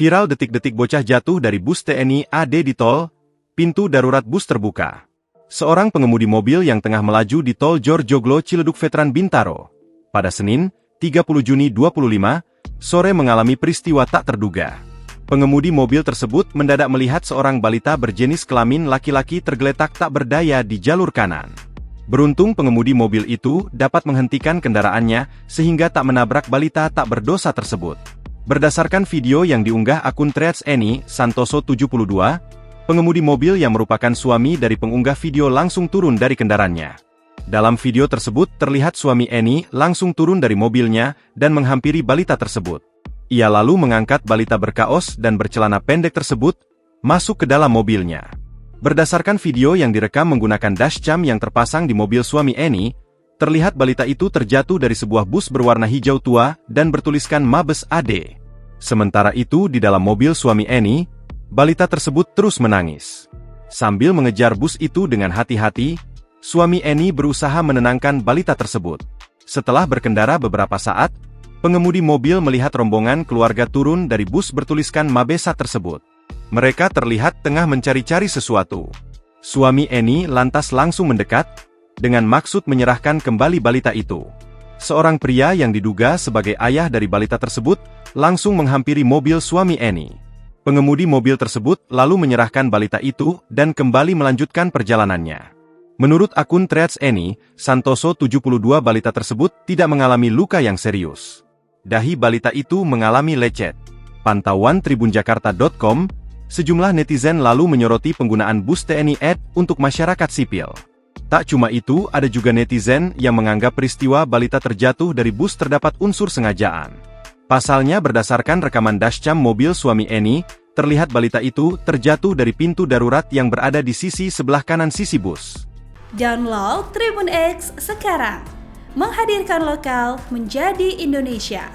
Viral detik-detik bocah jatuh dari bus TNI AD di tol, pintu darurat bus terbuka. Seorang pengemudi mobil yang tengah melaju di tol Jor Joglo Ciledug Veteran Bintaro pada Senin, 30 Juni 25, sore mengalami peristiwa tak terduga. Pengemudi mobil tersebut mendadak melihat seorang balita berjenis kelamin laki-laki tergeletak tak berdaya di jalur kanan. Beruntung pengemudi mobil itu dapat menghentikan kendaraannya sehingga tak menabrak balita tak berdosa tersebut. Berdasarkan video yang diunggah akun Threads Eni Santoso 72, pengemudi mobil yang merupakan suami dari pengunggah video langsung turun dari kendaraannya. Dalam video tersebut terlihat suami Eni langsung turun dari mobilnya dan menghampiri balita tersebut. Ia lalu mengangkat balita berkaos dan bercelana pendek tersebut masuk ke dalam mobilnya. Berdasarkan video yang direkam menggunakan dashcam yang terpasang di mobil suami Eni, terlihat balita itu terjatuh dari sebuah bus berwarna hijau tua dan bertuliskan Mabes AD. Sementara itu di dalam mobil suami Eni, balita tersebut terus menangis. Sambil mengejar bus itu dengan hati-hati, suami Eni berusaha menenangkan balita tersebut. Setelah berkendara beberapa saat, pengemudi mobil melihat rombongan keluarga turun dari bus bertuliskan Mabesa tersebut. Mereka terlihat tengah mencari-cari sesuatu. Suami Eni lantas langsung mendekat, dengan maksud menyerahkan kembali balita itu. Seorang pria yang diduga sebagai ayah dari balita tersebut, langsung menghampiri mobil suami Eni. Pengemudi mobil tersebut lalu menyerahkan balita itu dan kembali melanjutkan perjalanannya. Menurut akun Threads Eni, Santoso 72 balita tersebut tidak mengalami luka yang serius. Dahi balita itu mengalami lecet. Pantauan tribunjakarta.com, sejumlah netizen lalu menyoroti penggunaan bus TNI AD untuk masyarakat sipil. Tak cuma itu, ada juga netizen yang menganggap peristiwa balita terjatuh dari bus terdapat unsur sengajaan. Pasalnya berdasarkan rekaman dashcam mobil suami Eni, terlihat balita itu terjatuh dari pintu darurat yang berada di sisi sebelah kanan sisi bus. Download Tribun X sekarang, menghadirkan lokal menjadi Indonesia.